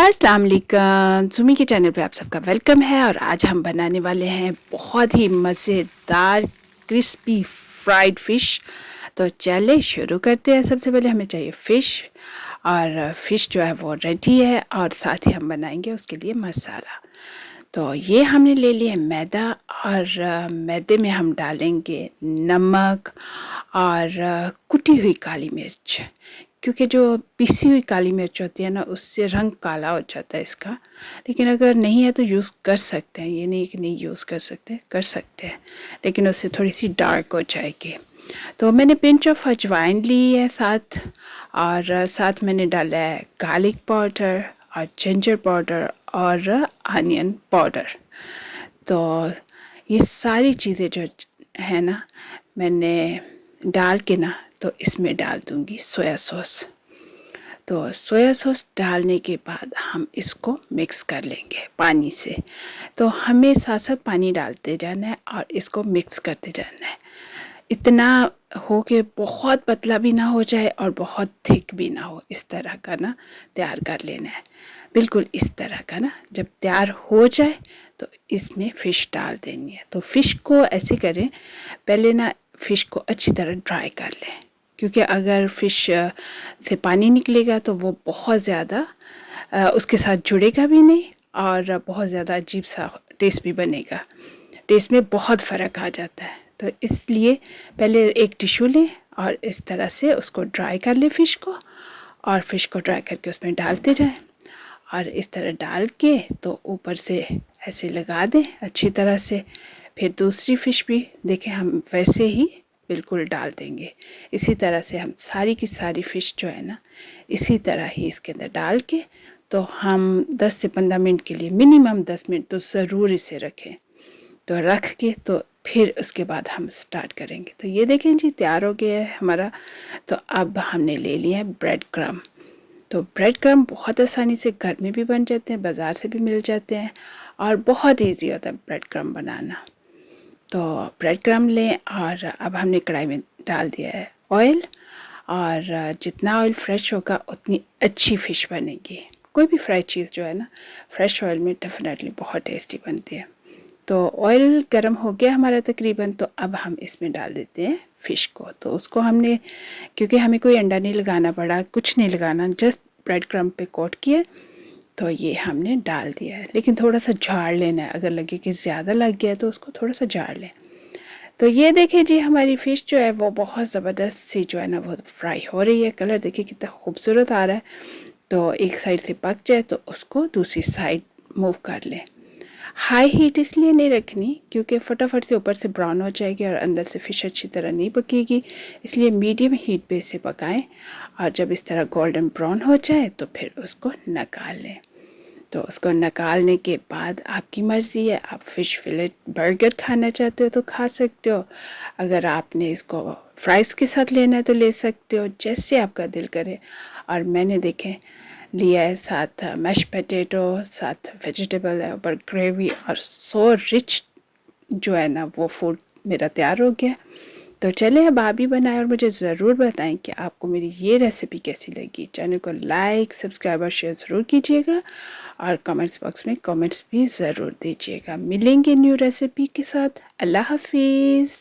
अस्सलाम वालेकुम, सुमी के चैनल पे आप सबका वेलकम है। और आज हम बनाने वाले हैं बहुत ही मज़ेदार क्रिस्पी फ्राइड फ़िश। तो चलिए शुरू करते हैं। सबसे पहले हमें चाहिए फ़िश, और फ़िश जो है वो रेडी है, और साथ ही हम बनाएंगे उसके लिए मसाला। तो ये हमने ले लिया मैदा, और मैदे में हम डालेंगे नमक और कुटी हुई काली मिर्च, क्योंकि जो पिसी हुई काली मिर्च होती है ना, उससे रंग काला हो जाता है इसका। लेकिन अगर नहीं है तो यूज़ कर सकते हैं, ये नहीं कि नहीं यूज़ कर सकते हैं, लेकिन उससे थोड़ी सी डार्क हो जाएगी। तो मैंने पिंच ऑफ अजवाइन ली है साथ, और साथ मैंने डाला है गार्लिक पाउडर और जिंजर पाउडर और अनियन पाउडर। तो ये सारी चीज़ें जो है ना, मैंने डाल के ना, तो इसमें डाल दूँगी सोया सॉस। तो सोया सॉस डालने के बाद हम इसको मिक्स कर लेंगे पानी से। तो हमें साथ साथ पानी डालते जाना है और इसको मिक्स करते जाना है। इतना हो कि बहुत पतला भी ना हो जाए और बहुत थिक भी ना हो, इस तरह का ना तैयार कर लेना है। बिल्कुल इस तरह का ना जब तैयार हो जाए तो इसमें फ़िश डाल देनी है। तो फ़िश को ऐसे करें, पहले ना फ़िश को अच्छी तरह ड्राई कर लें, क्योंकि अगर फ़िश से पानी निकलेगा तो वो बहुत ज़्यादा उसके साथ जुड़ेगा भी नहीं, और बहुत ज़्यादा अजीब सा टेस्ट भी बनेगा। टेस्ट में बहुत फ़र्क आ जाता है। तो इसलिए पहले एक टिश्यू लें और इस तरह से उसको ड्राई कर लें फ़िश को, और फ़िश को ड्राई करके उसमें डालते जाएं, और इस तरह डाल के तो ऊपर से ऐसे लगा दें अच्छी तरह से। फिर दूसरी फ़िश भी देखें हम वैसे ही बिल्कुल डाल देंगे। इसी तरह से हम सारी की सारी फ़िश जो है ना, इसी तरह ही इसके अंदर डाल के, तो हम 10 से 15 मिनट के लिए, मिनिमम 10 मिनट तो ज़रूर इसे रखें। तो रख के तो फिर उसके बाद हम स्टार्ट करेंगे। तो ये देखें जी, तैयार हो गया है हमारा। तो अब हमने ले लिया है ब्रेड क्रम्ब। तो ब्रेड क्रम्ब बहुत आसानी से घर में भी बन जाते हैं, बाज़ार से भी मिल जाते हैं, और बहुत ईजी होता है ब्रेड क्रम्ब बनाना। तो ब्रेड क्रम्ब लें, और अब हमने कढ़ाई में डाल दिया है ऑयल, और जितना ऑयल फ्रेश होगा उतनी अच्छी फ़िश बनेगी। कोई भी फ्राई चीज़ जो है ना, फ्रेश ऑयल में डेफिनेटली बहुत टेस्टी बनती है। तो ऑयल गर्म हो गया हमारा तकरीबन, तो अब हम इसमें डाल देते हैं फ़िश को। तो उसको हमने, क्योंकि हमें कोई अंडा नहीं लगाना पड़ा, कुछ नहीं लगाना, जस्ट ब्रेड क्रम्ब पे कोट किए, तो ये हमने डाल दिया है। लेकिन थोड़ा सा झाड़ लेना है, अगर लगे कि ज़्यादा लग गया तो उसको थोड़ा सा झाड़ लें। तो ये देखिए जी, हमारी फ़िश जो है वो बहुत ज़बरदस्त सी जो है ना वो फ्राई हो रही है। कलर देखिए कितना खूबसूरत आ रहा है। तो एक साइड से पक जाए तो उसको दूसरी साइड मूव कर लें। हाई हीट इसलिए नहीं रखनी क्योंकि फटाफट से ऊपर से ब्राउन हो जाएगी और अंदर से फ़िश अच्छी तरह नहीं पकेगी, इसलिए मीडियम हीट पे इसे पकाएं, और जब इस तरह गोल्डन ब्राउन हो जाए तो फिर उसको निकाल लें। तो उसको निकालने के बाद आपकी मर्ज़ी है, आप फ़िश फिलेट बर्गर खाना चाहते हो तो खा सकते हो, अगर आपने इसको फ्राइज़ के साथ लेना है तो ले सकते हो, जैसे आपका दिल करे। और मैंने देखें लिया है साथ मैश पोटैटो, साथ वेजिटेबल है, ऊपर ग्रेवी, और सो रिच जो है ना वो फूड मेरा तैयार हो गया। तो चले अब आप भी बनाएं, और मुझे ज़रूर बताएं कि आपको मेरी ये रेसिपी कैसी लगी। चैनल को लाइक, सब्सक्राइब और शेयर ज़रूर कीजिएगा, और कमेंट्स बॉक्स में कमेंट्स भी ज़रूर दीजिएगा। मिलेंगे न्यू रेसिपी के साथ। अल्लाह हाफिज़।